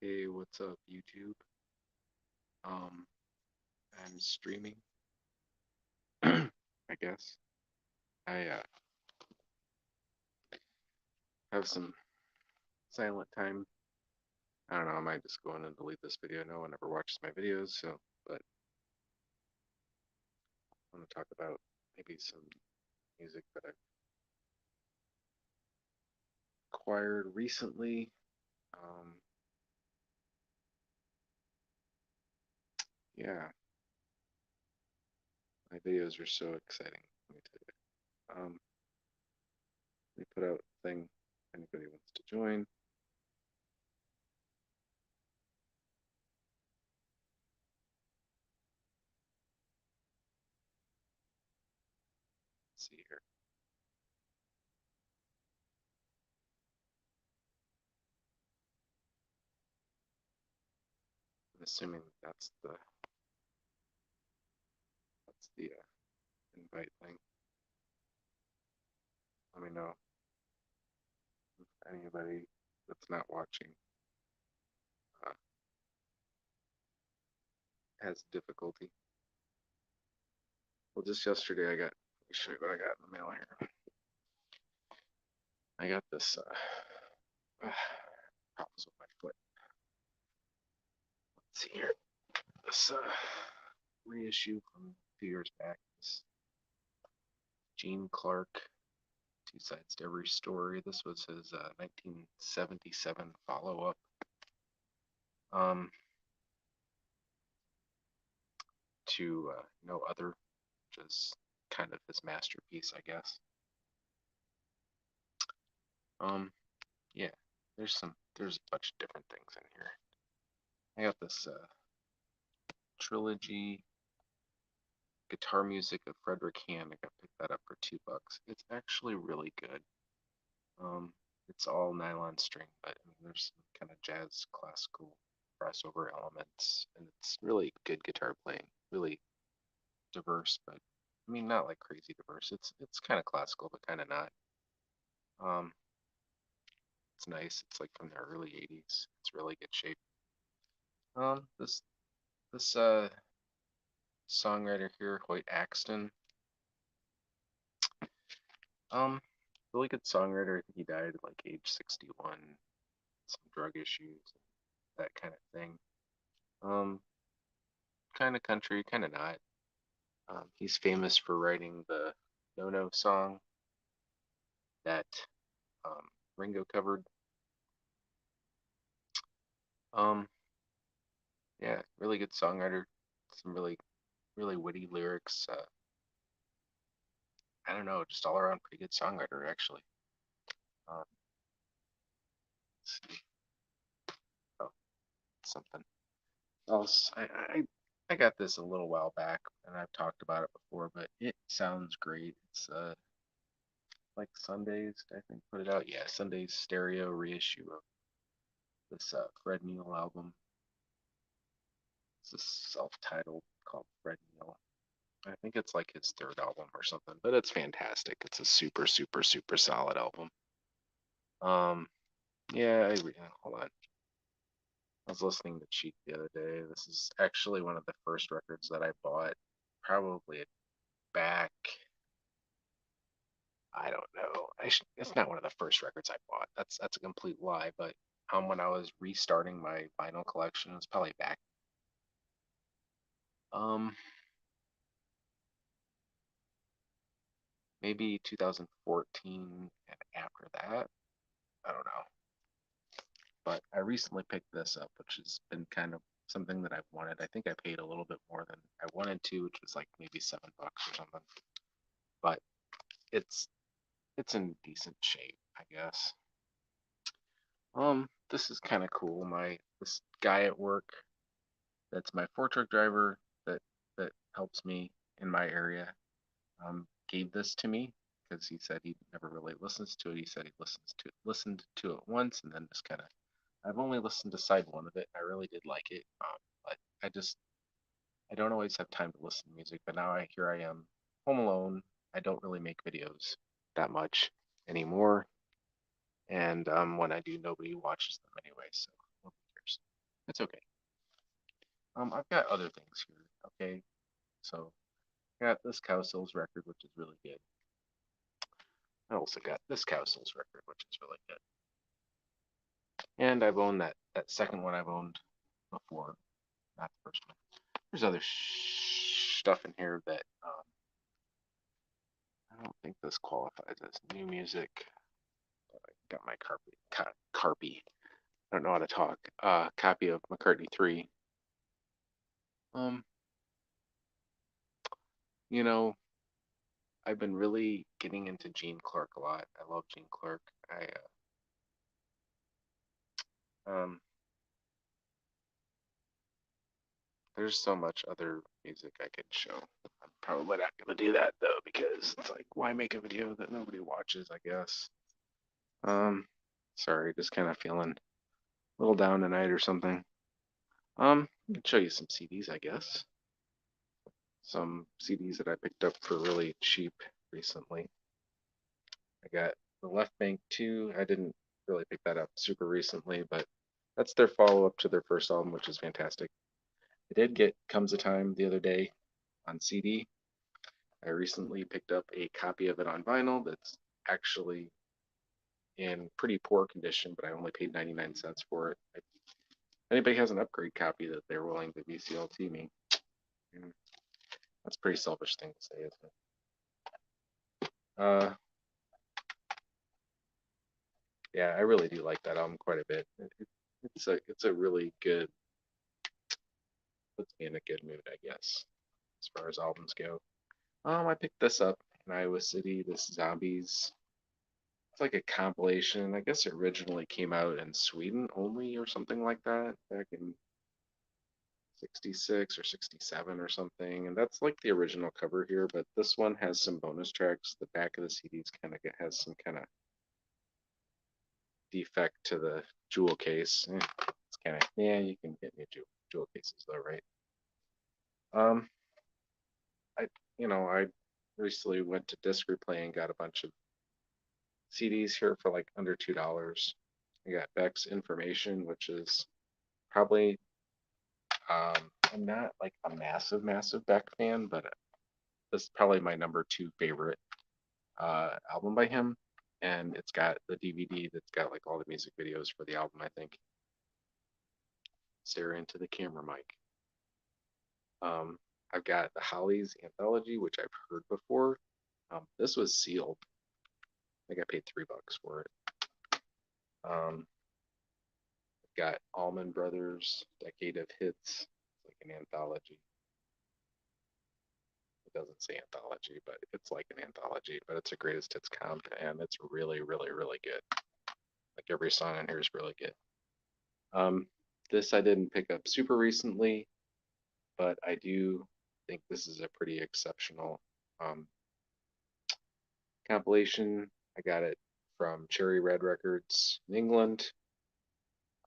Hey, what's up, YouTube? Um, I'm streaming, I guess. I have some silent time. I don't know, I might just go in and delete this video. No one ever watches my videos, but I want to talk about maybe some music that I've acquired recently. Um, yeah, my videos are so exciting. Let me tell you. They put out a thing if anybody wants to join. Let's see here. I'm assuming that's the invite thing. Let me know if anybody that's not watching uh, has difficulty. Well, just yesterday let me show you what I got in the mail here. I got this problems with my foot. Let's see here. This reissue from 2 years back. This Gene Clark, Two Sides to Every Story. This was his 1977 follow-up. Um, to No Other, which is kind of his masterpiece, I guess. Yeah, there's a bunch of different things in here. I got this trilogy guitar music of Frederick Hand. I got picked that up for $2. It's actually really good. It's all nylon string, but I mean, there's some kind of jazz, classical crossover elements, and it's really good guitar playing. Really diverse, but I mean not like crazy diverse. It's kind of classical, but kind of not. Um, it's nice. It's like from the early '80s. It's really good shape. This songwriter here, Hoyt Axton. Um, really good songwriter. I think he died at like age 61, some drug issues, that kind of thing. Um, kind of country, kind of not. He's famous for writing the No No song that um, Ringo covered. Um, yeah, really good songwriter. Some really witty lyrics. I don't know, just all around pretty good songwriter actually. Um, let's see. Oh, something else. I got this a little while back, and I've talked about it before, but it sounds great. It's like Sundays, I think put it out. Yeah, Sunday's stereo reissue of this Fred Neil album. It's a self-titled called Fred Neil. I think it's like his third album or something, but it's fantastic. It's a super solid album. Um, yeah, hold on. I was listening to Cheek the other day. This is actually one of the first records that I bought, probably back. I don't know. It's not one of the first records I bought. That's a complete lie. But when I was restarting my vinyl collection, it was probably back um maybe 2014 and after that. I don't know. But I recently picked this up, which has been kind of something that I've wanted. I think I paid a little bit more than I wanted to, which was like maybe $7 or something. But it's it's in decent shape, I guess. This is kind of cool. This guy at work that's my fork truck driver that helps me in my area gave this to me because he said he never really listens to it. He said he listened to it once and then just kind of. I've only listened to side one of it. I really did like it, but I don't always have time to listen to music. But now here I am, home alone. I don't really make videos that much anymore, and when I do, nobody watches them anyway, so nobody cares. It's okay. I've got other things here. Okay, so I got this Cowsills record, which is really good. I also got this Cowsills record, which is really good. And I've owned that second one I've owned before, not the first one. There's other stuff in here that I don't think this qualifies as new music. I got my Carpy. I don't know how to talk. Copy of McCartney 3. Um, you know, I've been really getting into Gene Clark a lot. I love Gene Clark. Um, there's so much other music I could show. I'm probably not gonna do that though because it's like, why make a video that nobody watches? I guess. Um, sorry, just kind of feeling a little down tonight or something. I can show you some CDs, I guess. Some CDs that I picked up for really cheap recently. I got the Left Bank 2. I didn't really pick that up super recently, but that's their follow-up to their first album, which is fantastic. I did get Comes a Time the other day on CD. I recently picked up a copy of it on vinyl that's actually in pretty poor condition, but I only paid 99 cents for it. If anybody has an upgrade copy that they're willing to VCLT me, that's a pretty selfish thing to say, isn't it? Yeah, I really do like that album quite a bit. It's a really good, puts me in a good mood, I guess, as far as albums go. I picked this up in Iowa City, this Zombies. It's like a compilation. I guess it originally came out in Sweden only or something like that back in 66 or 67 or something. And that's like the original cover here, but this one has some bonus tracks. The back of the CD's kind of has some kind of defect to the jewel case. It's kind of, yeah, you can get new jewel cases though, right? Um, I, I recently went to Disc Replay and got a bunch of CDs here for like under $2. I got Beck's Information, which is probably, I'm not like a massive Beck fan, but this is probably my number two favorite album by him. And it's got the DVD that's got like all the music videos for the album, I think. Stare into the camera, Mike. Um, I've got the Hollies anthology, which I've heard before. This was sealed. I think I paid $3 for it. I've got Allman Brothers Decade of Hits, like an anthology. It doesn't say anthology, but it's like an anthology. But it's a greatest hits comp, and it's really good. Like every song on here is really good. This I didn't pick up super recently, but I do think this is a pretty exceptional um, compilation. I got it from Cherry Red Records in England,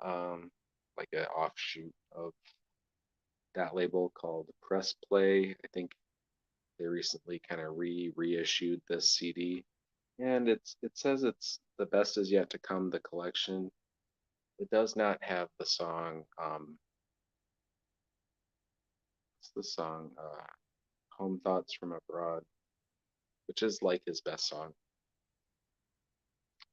like an offshoot of that label called Press Play. I think they recently kind of reissued this CD, and it says it's the best is yet to come. The collection. It does not have the song. It's the song "Home Thoughts from Abroad," which is like his best song.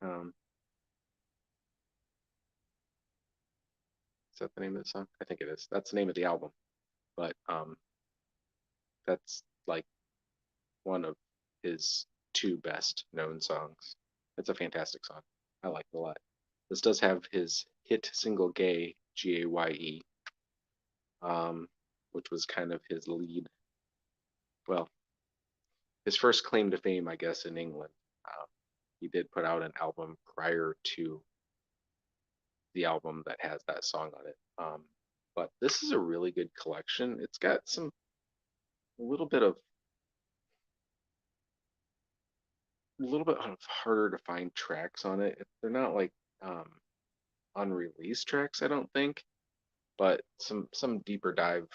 Um, is that the name of the song? I think it is. That's the name of the album. But that's like one of his two best known songs. It's a fantastic song. I like it a lot. This does have his hit single "Gay," Gaye, um, which was kind of his lead. Well, his first claim to fame, I guess, in England. He did put out an album prior to the album that has that song on it. But this is a really good collection. It's got a little bit of harder to find tracks on it. They're not like um, unreleased tracks, I don't think, but some deeper dive,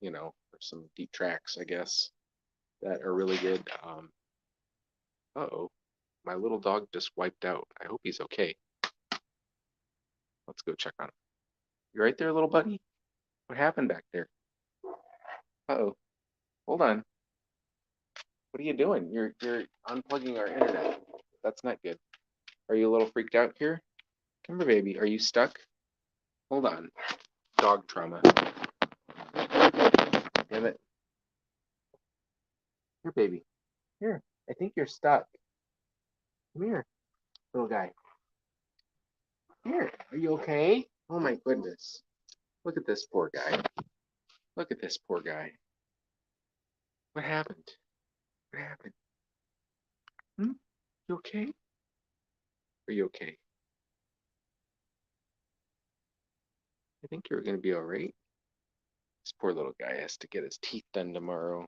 or some deep tracks, I guess, that are really good. Uh-oh, my little dog just wiped out. I hope he's okay. Let's go check on him. You right there, little buddy? What happened back there? Uh-oh. Hold on. What are you doing? You're unplugging our internet. That's not good. Are you a little freaked out here? Come here, baby. Are you stuck? Hold on. Dog trauma. Damn it. Here, baby. Here. I think you're stuck. Come here, little guy. Here. Are you okay? Oh my goodness. Look at this poor guy. Look at this poor guy. What happened? What happened? Hmm? You okay? Are you okay? I think you're gonna be all right. This poor little guy has to get his teeth done tomorrow.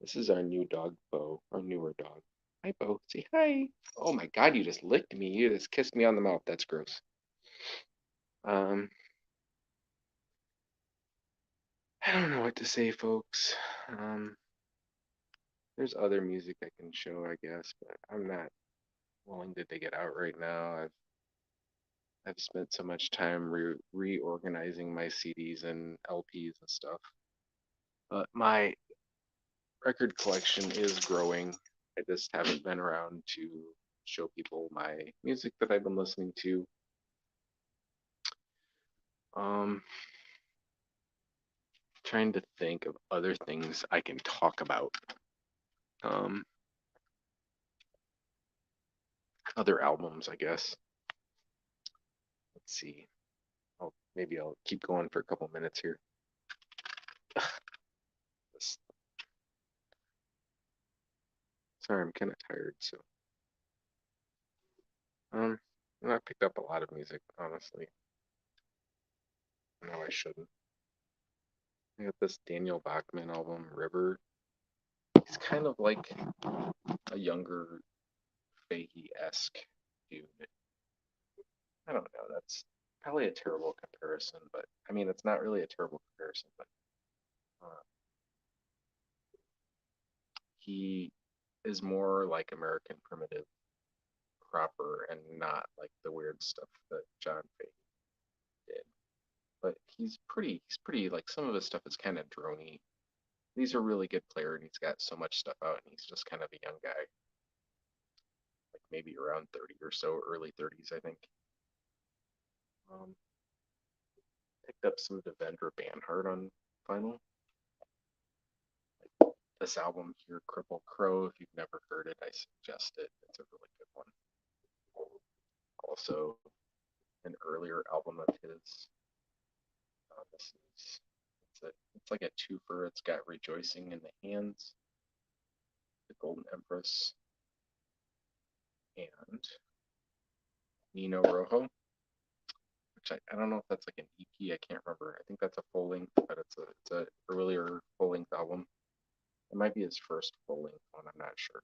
This is our new dog, Bo, our newer dog. Hi, Bo. Say hi. Oh my God, you just licked me. You just kissed me on the mouth. That's gross. Um, I don't know what to say, folks. Um, there's other music I can show, I guess, but I'm not willing to dig it out right now. I've spent so much time reorganizing my CDs and LPs and stuff. But my record collection is growing. I just haven't been around to show people my music that I've been listening to. Um, trying to think of other things I can talk about. Um, other albums, I guess. Let's see. Maybe I'll keep going for a couple minutes here. Sorry, I'm kind of tired, so um, I picked up a lot of music, honestly. No, I shouldn't. I got this Daniel Bachman album, River. He's kind of like a younger Fahey-esque dude. I don't know. That's probably a terrible comparison, but I mean, it's not really a terrible comparison, but uh, he is more like American Primitive proper and not like the weird stuff that John Fahey did. But he's pretty like some of his stuff is kind of drony. He's a really good player and he's got so much stuff out and he's just kind of a young guy, like maybe around 30 or so, early 30s, I think. Um, picked up some Devendra Banhart on vinyl. This album here, Cripple Crow, if you've never heard it, I suggest it. It's a really good one. Also, an earlier album of his. This is it's like a twofer. It's got Rejoicing in the Hands, The Golden Empress, and Nino Rojo, which I don't know if that's like an EP. I can't remember. I think that's a full length, but it's a earlier full length album. It might be his first full length one. I'm not sure.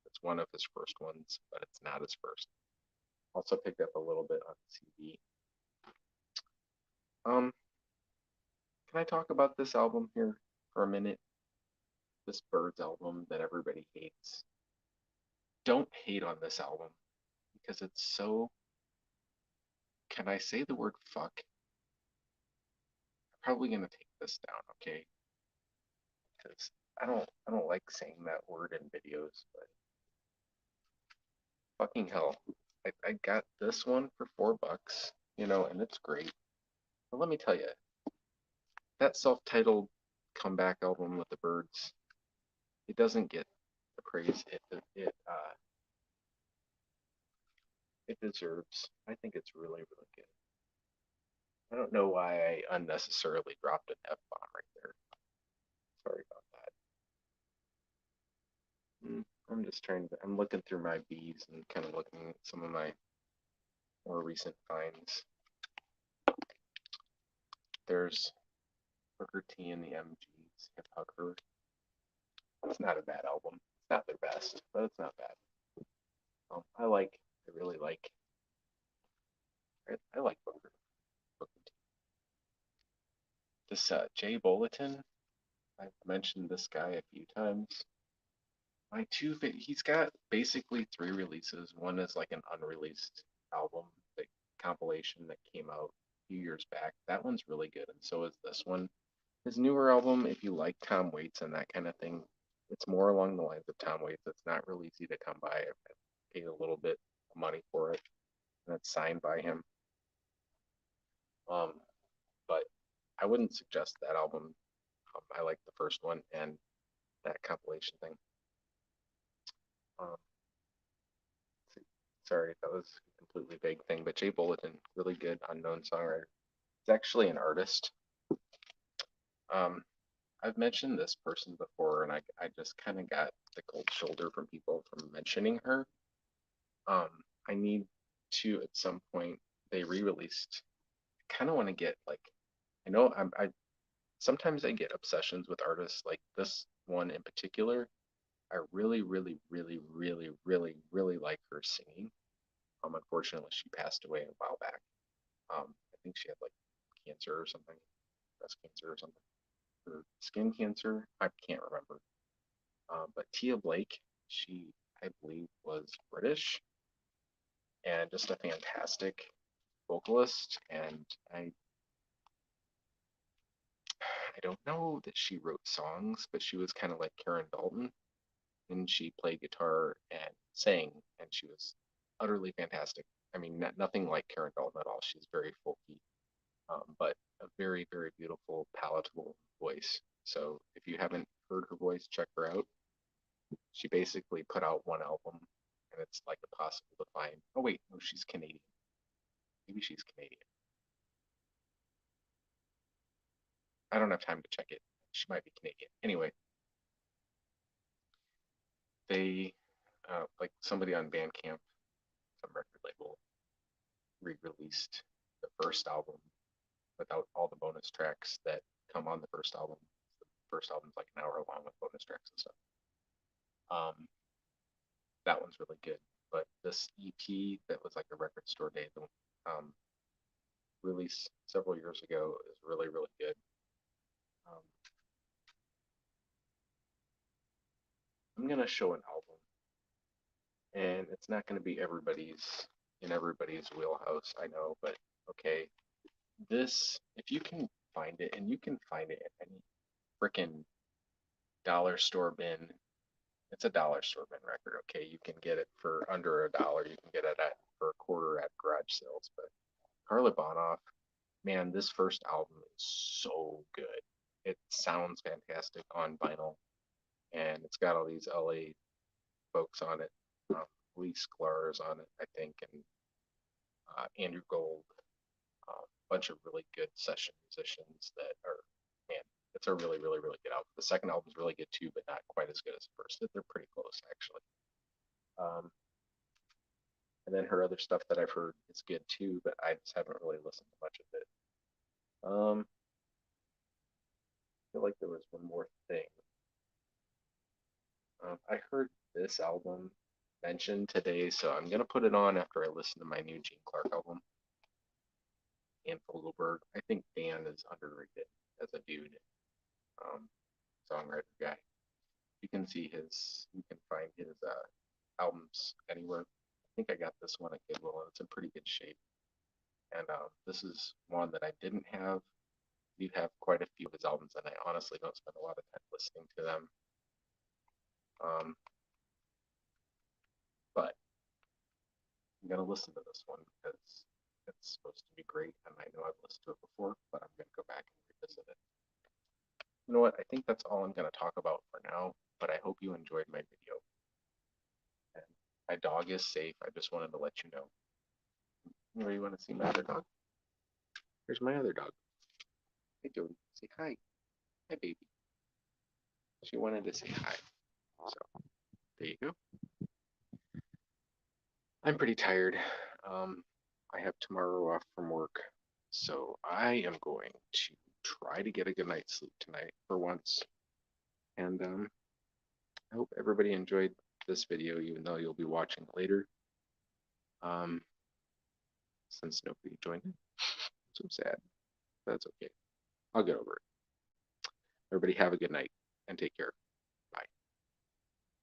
It's one of his first ones, but it's not his first. Also picked up a little bit on CD. Um, can I talk about this album here for a minute? This Birds album that everybody hates. Don't hate on this album because it's so. Can I say the word fuck? I'm probably gonna take this down, okay? Because I don't like saying that word in videos, but fucking hell. I got this one for $4, and it's great. But let me tell you, that self-titled comeback album with the Birds, it doesn't get the praise it deserves. I think it's really, really good. I don't know why I unnecessarily dropped an F-bomb right there. Sorry about that. I'm just I'm looking through my Bs and kind of looking at some of my more recent finds. There's Booker T and the MGs, Hip Hugger. It's not a bad album. It's not their best, but it's not bad. I really like, I like Booker T. This Jay Bulletin, I've mentioned this guy a few times. He's got basically 3 releases. One is like an unreleased album, the compilation that came out few years back. That one's really good, and so is this one. His newer album, if you like Tom Waits and that kind of thing, it's more along the lines of Tom Waits. It's not real easy to come by. I paid a little bit of money for it, and it's signed by him. But I wouldn't suggest that album. I like the first one and that compilation thing. Um, sorry, that was a completely vague thing, but Jay Bulletin, really good unknown songwriter. He's actually an artist. I've mentioned this person before, and I just kind of got the cold shoulder from people from mentioning her. I need to, at some point, they re-released. I kind of want to get like, I know I sometimes I get obsessions with artists like this one in particular. I really, really, really, really, really, really like her singing. Unfortunately, she passed away a while back. I think she had like cancer or something, breast cancer or something, or skin cancer. I can't remember. But Tia Blake, she, I believe, was British and just a fantastic vocalist. And I don't know that she wrote songs, but she was kind of like Karen Dalton, and she played guitar and sang, and she was utterly fantastic. I mean, nothing like Karen Dalton at all. She's very folky, but a very, very beautiful, palatable voice. So if you haven't heard her voice, check her out. She basically put out one album, and it's like impossible to find. Oh wait, no, she's Canadian. Maybe she's Canadian. I don't have time to check it. She might be Canadian. Anyway, they like somebody on Bandcamp, some record label, re-released the first album without all the bonus tracks that come on the first album. The first album's like an hour long with bonus tracks and stuff. That one's really good. But this EP that was like a record store day, release several years ago, is really, really good. I'm gonna show an album, and it's not gonna be in everybody's wheelhouse, I know, but okay. This, if you can find it, and you can find it at any freaking dollar store bin. It's a dollar store bin record, okay? You can get it for under $1. You can get it for a quarter at garage sales. But Karla Bonoff, man, this first album is so good. It sounds fantastic on vinyl, and it's got all these LA folks on it. Lee Sklar is on it, I think, and Andrew Gold. A bunch of really good session musicians that are, man, it's a really, really, really good album. The second album is really good too, but not quite as good as the first. They're pretty close, actually. And then her other stuff that I've heard is good too, but I just haven't really listened to much of it. I feel like there was one more thing. I heard this album mentioned today, so I'm gonna put it on after I listen to my new Gene Clark album. Dan Fogelberg. I think Dan is underrated as a dude, songwriter guy. You can find his albums anywhere. I think I got this one at Goodwill, and it's in pretty good shape. And this is one that I didn't have. You have quite a few of his albums, and I honestly don't spend a lot of time listening to them. But I'm gonna listen to this one because it's supposed to be great, and I know I've listened to it before, but I'm gonna go back and revisit it. You know what? I think that's all I'm gonna talk about for now, but I hope you enjoyed my video. And my dog is safe. I just wanted to let you know. Where you want to see my other dog? Here's my other dog. Hey, Jody. Say hi. Hi, baby. She wanted to say hi. So, there you go. I'm pretty tired. I have tomorrow off from work, so I am going to try to get a good night's sleep tonight for once. And I hope everybody enjoyed this video, even though you'll be watching it later. Since nobody joined in. So sad. That's okay. I'll get over it. Everybody have a good night and take care.